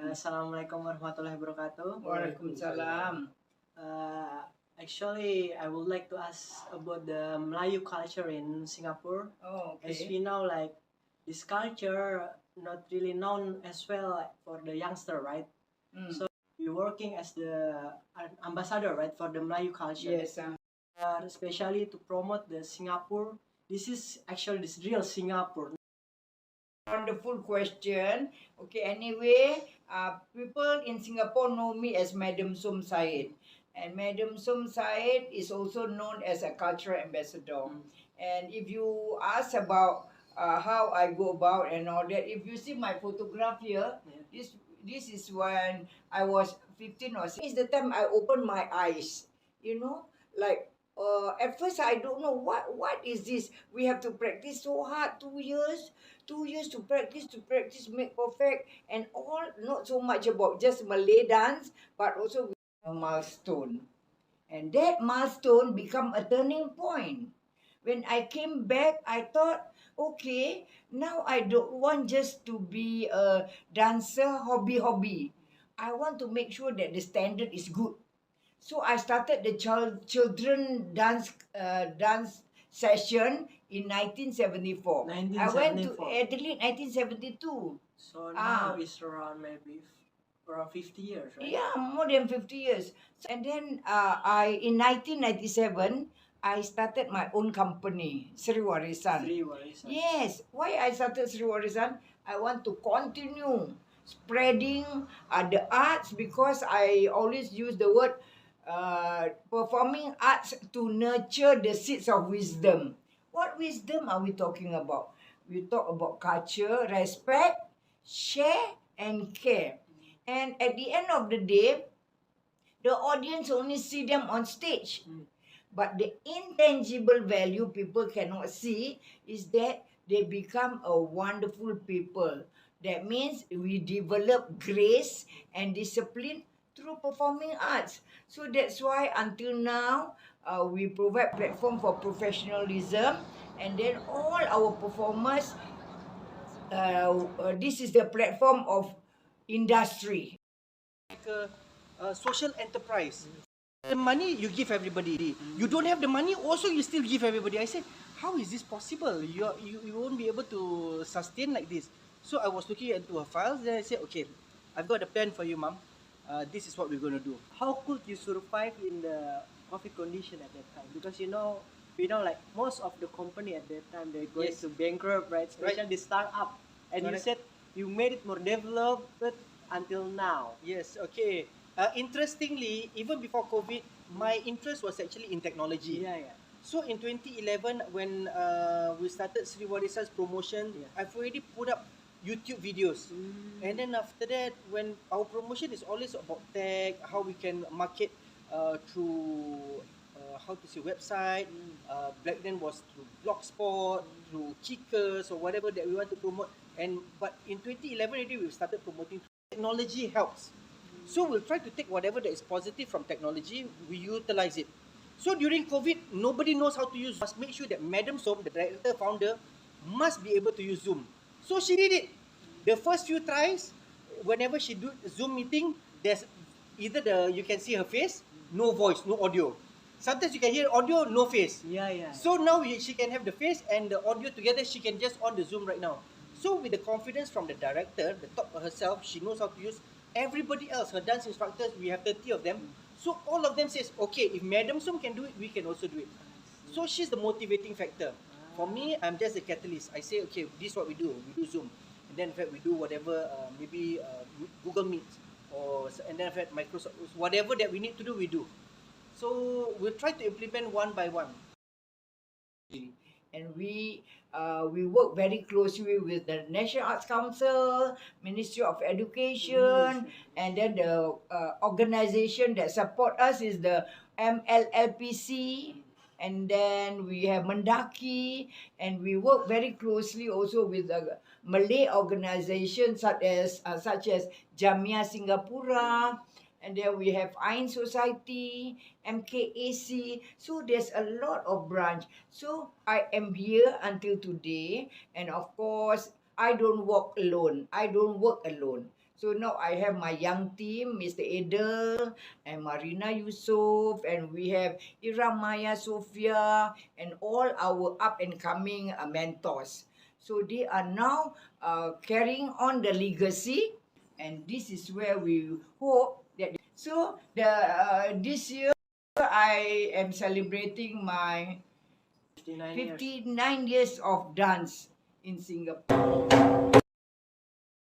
Assalamualaikum warahmatullahi wabarakatuh. Waalaikumsalam. Actually, I would like to ask about the Melayu culture in Singapore. Oh, As okay. we know, like this culture not really known as well for the youngster, right? So you're working as the ambassador, right, for the Melayu culture. Yes. Especially to promote the Singapore. This is actually this real Singapore. Wonderful question. Okay, anyway, people in Singapore know me as Madam Som Said. And Madam Som Said is also known as a cultural ambassador. And if you ask about how I go about and all that, if you see my photograph here, this is when I was 15 or 16. It's the time I opened my eyes, like at first I don't know what is this. We have to practice so hard, 2 years to practice, make perfect, and all not so much about just Malay dance, but also with a milestone. And that milestone become a turning point. When I came back, I thought, okay, now I don't want just to be a dancer, hobby. I want to make sure that the standard is good. So I started the children dance session in 1974. I went to 1974. Adelaide 1972. So now it's around maybe around 50 years, right? Yeah, more than 50 years. And then in 1997, I started my own company, Warisan. Warisan. Yes. Why I started Warisan? I want to continue spreading the arts, because I always use the word performing arts to nurture the seeds of wisdom. What wisdom are we talking about? We talk about culture, respect, share, and care. And at the end of the day, the audience only see them on stage. But the intangible value people cannot see is that they become a wonderful people. That means we develop grace and discipline through performing arts. So that's why until now, we provide platform for professionalism, and then all our performers, this is the platform of industry. Like a social enterprise. The money you give everybody. You don't have the money, also you still give everybody. I said, how is this possible? You won't be able to sustain like this. So I was looking into her files. Then I said, okay, I've got a plan for you, mom. This is what we're going to do. How could you survive in the COVID condition at that time? Because like most of the company at that time, they're going to bankrupt, right? Especially the startup. And you said you made it more developed until now. Yes, okay. Interestingly, even before COVID, my interest was actually in technology. Yeah. So in 2011, when we started Sri Warisan's promotion, I've already put up YouTube videos. And then after that, when our promotion is always about tech, how we can market through how to say website. Back then was through Blogspot, through Kickers or whatever that we want to promote. But in 2011 already we started promoting. Technology helps. So we'll try to take whatever that is positive from technology, we utilize it. So during COVID, nobody knows how to use. Must make sure that Madam Som, the director, founder, must be able to use Zoom. So she did it. The first few tries, whenever she do Zoom meeting, there's either you can see her face, no voice, no audio. Sometimes you can hear audio, no face. Yeah. So now she can have the face and the audio together. She can just on the Zoom right now. So with the confidence from the director, the top herself, she knows how to use. Everybody else, her dance instructors, we have 30 of them. So all of them says, okay, if Madam Som can do it, we can also do it. So she's the motivating factor. For me, I'm just the catalyst. I say, okay, this is what we do. We do Zoom. And then in fact, we do whatever, maybe Google Meet. And then in fact, Microsoft, whatever that we need to do, we do. So we'll try to implement one by one. And we work very closely with the National Arts Council, Ministry of Education, and then the organization that support us is the MLLPC, and then we have Mendaki, and we work very closely also with the Malay organizations such as Jamia Singapura. And then we have Ain Society, MKAC. So there's a lot of branch. So I am here until today. And of course, I don't work alone. So now I have my young team, Mr. Adel and Marina Yusof, and we have Iramaya Sofia and all our up and coming mentors. So they are now carrying on the legacy, and this is where we hope that. So this year I am celebrating my 59 years of dance in Singapore.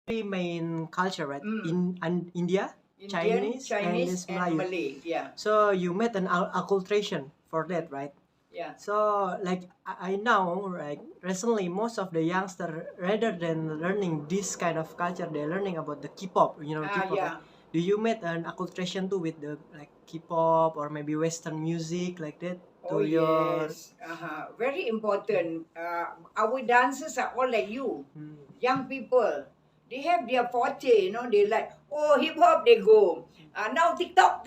Three main culture, right? Mm. In India, Indian, Chinese, and Melayu. Malay. Yeah. So you made an acculturation for that, right? Yeah. So like I know, like recently, most of the youngster, rather than learning this kind of culture, they're learning about the K-pop. You know, K-pop. Yeah. Right? Do you make an acculturation too with the like K-pop or maybe Western music like that? Oh yes. Very important. Our dancers are all like you, young people. They have their forte, you know. They like, oh, hip hop, they go. Now TikTok,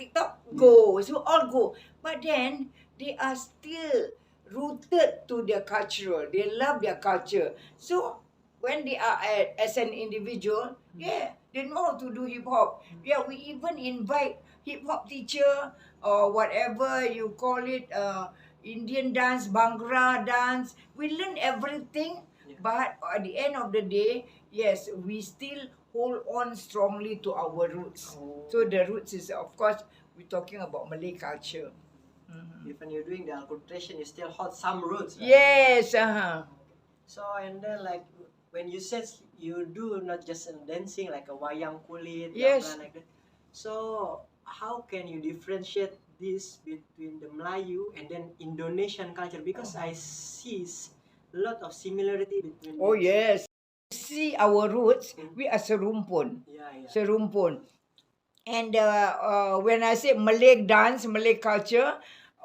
go. So all go. But then they are still rooted to their cultural. They love their culture. So when they are as an individual, yeah, they know how to do hip hop. Yeah, we even invite hip hop teacher or whatever you call it, Indian dance, Bhangra dance. We learn everything, but at the end of the day, yes, we still hold on strongly to our roots. So the roots is, of course, we're talking about Malay culture. Even you're doing the acculturation, you still hold some roots. Right? Yes. So and then like when you said you do not just dancing like a wayang kulit, Yes. like that. So how can you differentiate this between the Melayu and then Indonesian culture? Because I see a lot of similarity between. Oh yes. See our roots, we are serumpun. Yeah. Serumpun. And when I say Malay dance, Malay culture,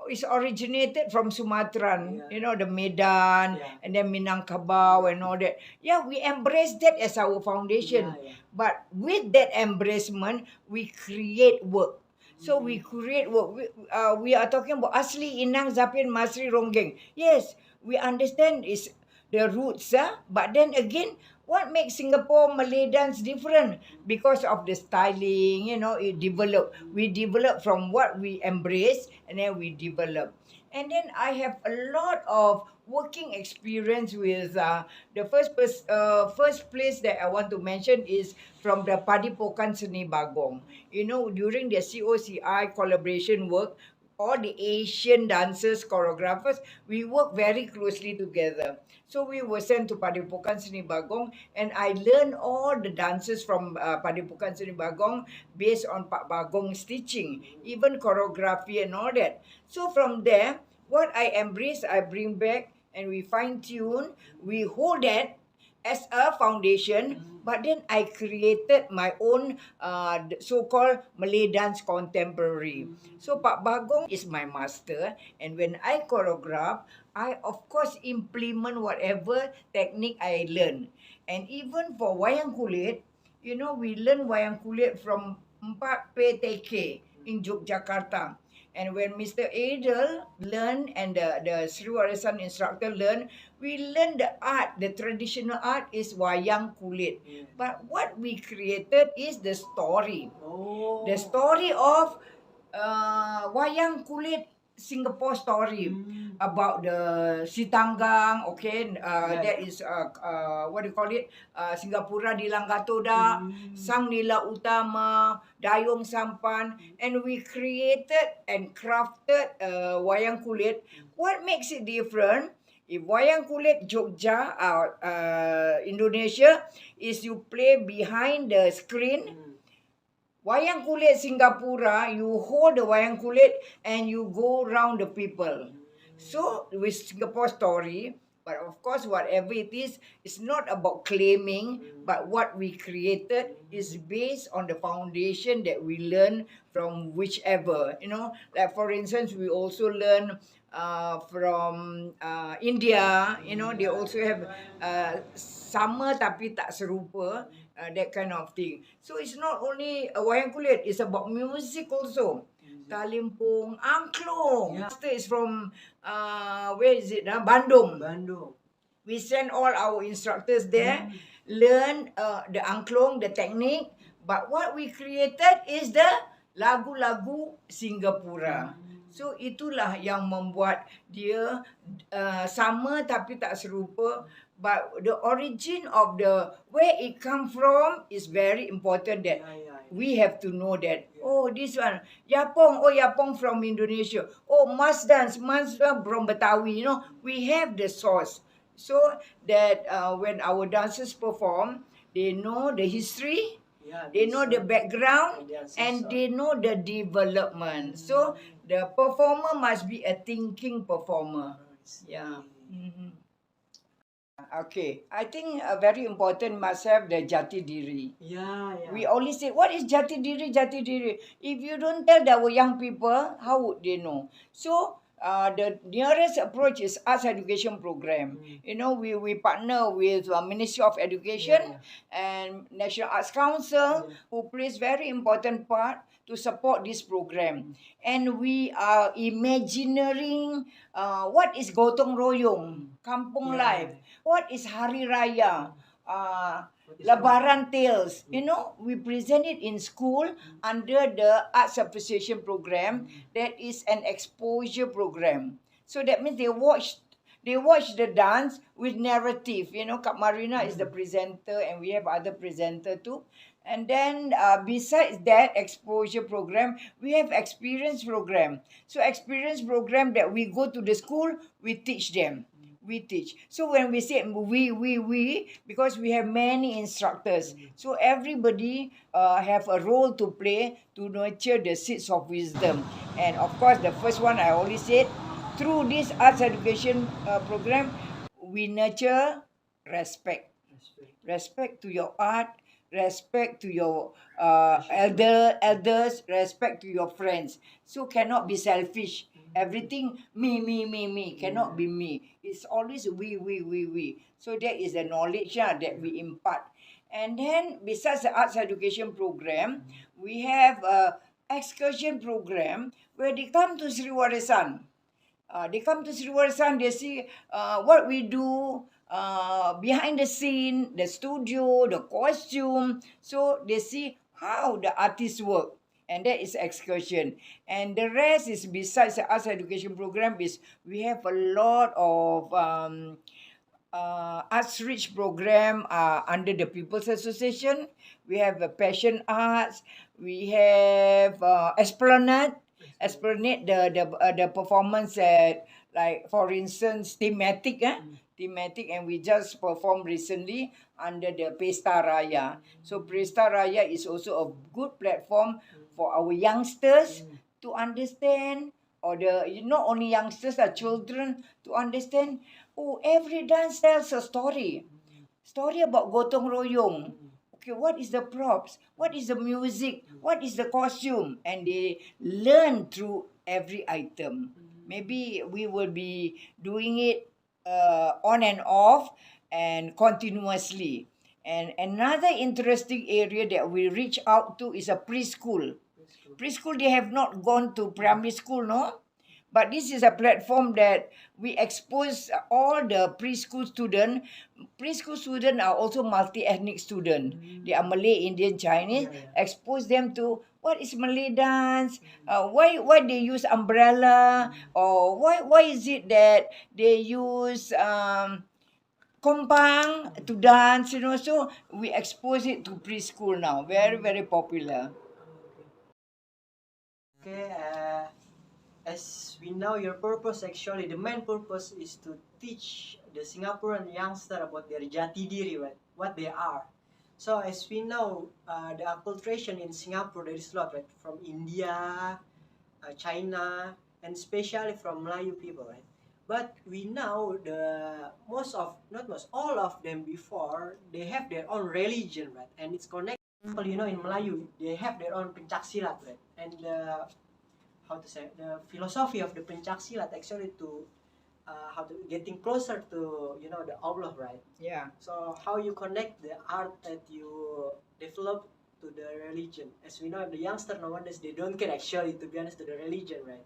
it's originated from Sumatran, you know, the Medan and then Minangkabau and all that. Yeah, we embrace that as our foundation. But with that embracement, we create work. So we create work. We are talking about Asli, Inang, Zapin, Masri, Ronggeng. Yes, we understand is the roots, but then again, what makes Singapore Malay dance different? Because of the styling, you know, it developed. We develop from what we embrace and then we develop. And then I have a lot of working experience with the first place that I want to mention is from the Padipokan Seni Bagong. You know, during the COCI collaboration work, all the Asian dancers, choreographers, we work very closely together. So we were sent to Padipokan Seni Bagong, and I learned all the dances from Padipokan Seni Bagong based on Pak Bagong's teaching, even choreography and all that. So from there, what I embrace, I bring back, and we fine tune. We hold that as a foundation, but then I created my own so-called Malay dance contemporary. So Pak Bagong is my master, and when I choreograph, I of course implement whatever technique I learn. And even for wayang kulit, you know, we learn wayang kulit from 4PTK in Yogyakarta. And when Mr. Adel learned and the Warisan instructor learned, we learn the art, the traditional art is wayang kulit. But what we created is the story. The story of wayang kulit Singapore story about the Sitanggang, okay, that is what do you call it? Singapura di Langgatoda, Sang Nila Utama, Dayung Sampan, and we created and crafted wayang kulit. What makes it different? If wayang kulit Jogja, Indonesia, is you play behind the screen. Wayang kulit Singapura, you hold the wayang kulit and you go round the people. So with Singapore story, but of course whatever it is, it's not about claiming, but what we created is based on the foundation that we learn from whichever, you know. Like for instance, we also learn from India, you know, they also have sama tapi tak serupa. That kind of thing. So it's not only wayang kulit, it's about music also. Kalimpong, Angklung. Master is from where is it? Bandung. We send all our instructors there, learn the angklung, the technique. But what we created is the lagu-lagu Singapura. So itulah yang membuat dia sama tapi tak serupa. But the origin of the where it come from is very important that we have to know that. Oh, this one Yapong, oh Yapong from Indonesia. Oh, Mas Dance from Betawi. You know, we have the source, so that when our dancers perform, they know the history, they know the background, and they know the development. So the performer must be a thinking performer. Yeah. Mm-hmm. Okay, I think very important must have the jati diri. We always say, what is jati diri, jati diri? If you don't tell our young people, how would they know? So, the nearest approach is arts education program. You know, we partner with Ministry of Education and National Arts Council, who plays very important part to support this program. And we are imagining what is gotong royong, kampung life, what is Hari Raya, Lebaran Tales. You know, we present it in school under the Arts Appreciation Program. That is an exposure program. So that means they watch the dance with narrative. You know, Kak Marina is the presenter and we have other presenter too. And then besides that exposure program, we have experience program. So experience program that we go to the school, we teach them. We teach. So when we say we, because we have many instructors, so everybody have a role to play to nurture the seeds of wisdom. And of course, the first one I always said, through this arts education program, we nurture respect. Respect to your art, respect to your elders, respect to your friends. So cannot be selfish. Everything me. Cannot be me. It's always we. So that is the knowledge that we impart. And then besides the arts education program, we have a excursion program where they come to Sri Warisan. They come to Sri Warisan, they see what we do behind the scene, the studio, the costume. So they see how the artists work. And that is excursion. And the rest is besides the arts education program is we have a lot of arts rich program under the People's Association. We have passion arts. We have Esplanade, the performance at, like for instance, thematic, and we just performed recently under the Pesta Raya. So Pesta Raya is also a good platform for our youngsters to understand, or not only youngsters, the children to understand. Oh, every dance tells a story. Story about gotong royong. Okay, what is the props? What is the music? What is the costume? And they learn through every item. Maybe we will be doing it on and off and continuously. And another interesting area that we reach out to is a preschool. Preschool, they have not gone to primary school, no? But this is a platform that we expose all the preschool students. Preschool students are also multi-ethnic students. They are Malay, Indian, Chinese. Expose them to what is Malay dance, why they use umbrella, or why is it that they use kompang to dance, you know. So we expose it to preschool now. Very, very popular. Okay, as we know, your purpose actually, the main purpose is to teach the Singaporean youngster about their jati diri, right? What they are. So as we know, the acculturation in Singapore, there is a lot, right? From India, China, and especially from Melayu people, right? But we know all of them before, they have their own religion, right? And it's connected. You know, in Melayu, they have their own pencaksilat, right? And the philosophy of the pencaksilat actually to getting closer to, you know, the Allah, right? Yeah. So how you connect the art that you develop to the religion? As we know, the youngster nowadays, they don't care actually, to be honest, to the religion, right?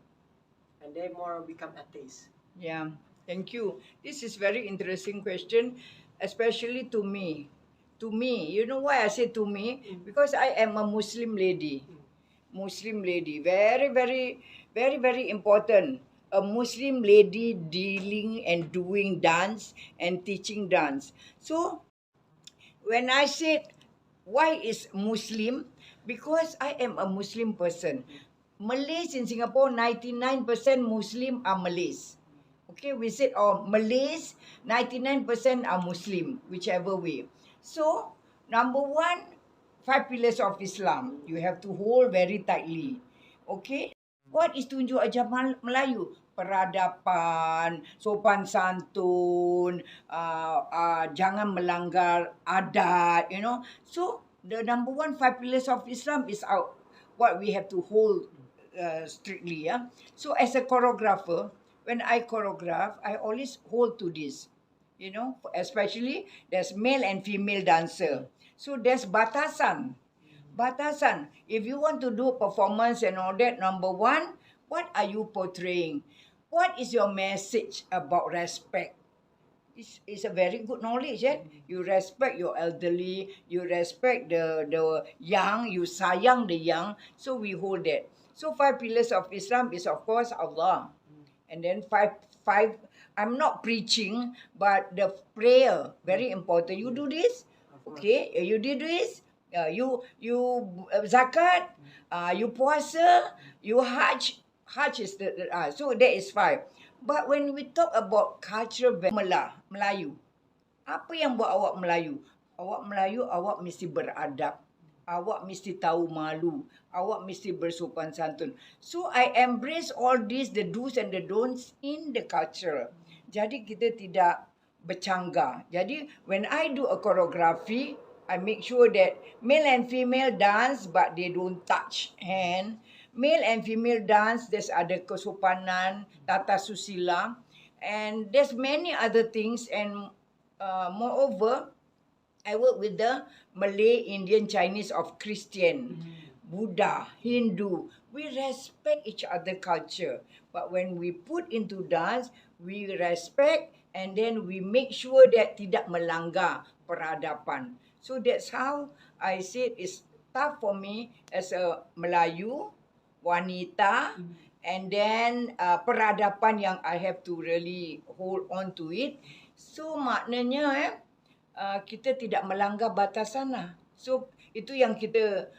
And they more become atheists. Yeah, thank you. This is very interesting question, especially to me. To me, you know why I say to me? Because I am a Muslim lady. Muslim lady, very, very, very, very important. A Muslim lady dealing and doing dance and teaching dance. So when I said, why is Muslim? Because I am a Muslim person. Malays in Singapore, 99% Muslim are Malays. Okay, we said, oh, Malays, 99% are Muslim, whichever way. So, number one, 5 pillars of Islam. You have to hold very tightly. Okay? What is tunjuk ajar Melayu? Peradaban, sopan santun, jangan melanggar adat, you know. So, the number one 5 pillars of Islam is out. What we have to hold strictly. Yeah? So, as a choreographer, when I choreograph, I always hold to this. You know, especially there's male and female dancer. So, there's batasan. Batasan. If you want to do performance and all that, number one, what are you portraying? What is your message about respect? It's a very good knowledge, eh? You respect your elderly, you respect the young, you sayang the young, so we hold that. So 5 pillars of Islam is of course Allah. And then five I'm not preaching, but the prayer, very important. You do this, okay? You did this, you zakat, you puasa, you hajj. Hajj is so that is 5. But when we talk about cultural Melayu, apa yang buat awak Melayu? Awak Melayu, awak mesti beradab. Awak mesti tahu malu. Awak mesti bersopan santun. So I embrace all this, the do's and the don'ts in the culture. Jadi kita tidak bercanggah. Jadi when I do a choreography, I make sure that male and female dance but they don't touch hand. Male and female dance, there's ada kesopanan, tata susila, and there's many other things. And moreover, I work with the Malay, Indian, Chinese of Christian, Buddha, Hindu. We respect each other culture. But when we put into dance, we respect and then we make sure that tidak melanggar peradaban. So that's how I said it's tough for me as a Melayu, wanita, and then peradaban yang I have to really hold on to it. So maknanya kita tidak melanggar batasan lah. So itu yang kita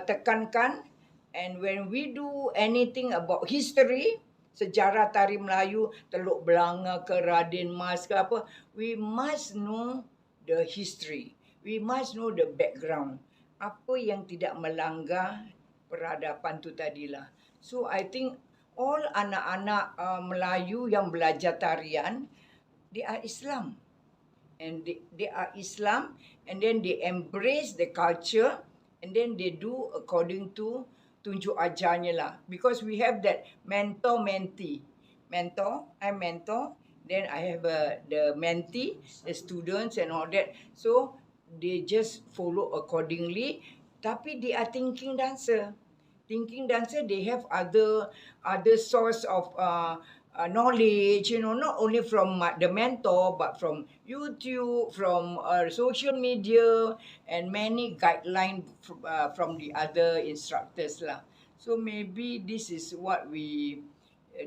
tekankan. And when we do anything about history, sejarah tari Melayu, Teluk Belanga ke Radin Mas ke apa, we must know the history. We must know the background. Apa yang tidak melanggar peradaban tu tadilah. So I think all anak-anak Melayu yang belajar tarian, they are Islam. And they are Islam, and then they embrace the culture, and then they do according to tunjuk ajarnya lah. Because we have that mentor-mentee. Mentor, I'm mentor, then I have the mentee, the students and all that. So they just follow accordingly. Tapi they are thinking dancer. Thinking dancer, they have other source of knowledge, you know, not only from the mentor, but from YouTube, from social media, and many guidelines from the other instructors lah. So maybe this is what we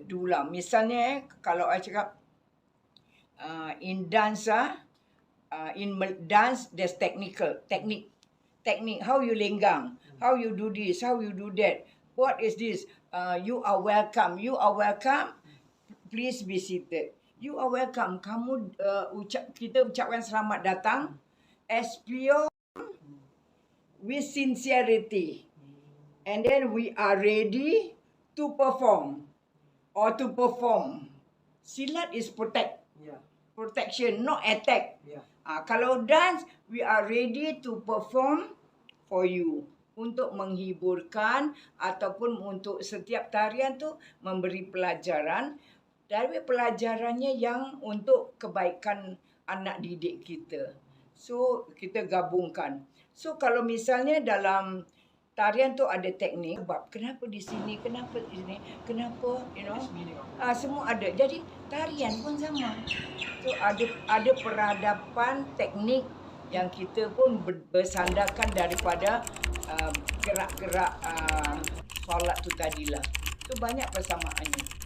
do lah. Misalnya, kalau I cakap in dance, in dance there's technique. How you lenggang, how you do this, how you do that. What is this? You are welcome. You are welcome. Please be seated. You are welcome. Kamu kita ucapkan selamat datang as pure with sincerity. And then we are ready to perform or to perform. Silat is protect. Yeah. Protection, not attack. Yeah. Kalau dance, we are ready to perform for you. Untuk menghiburkan ataupun untuk setiap tarian tu memberi pelajaran. Dari pelajarannya yang untuk kebaikan anak didik kita. So, kita gabungkan. So, kalau misalnya dalam tarian tu ada teknik, sebab kenapa di sini, kenapa di sini, kenapa, you know, semua ada. Jadi, tarian pun sama. So, ada peradaban teknik yang kita pun bersandarkan daripada gerak-gerak solat tu tadilah. So banyak persamaannya.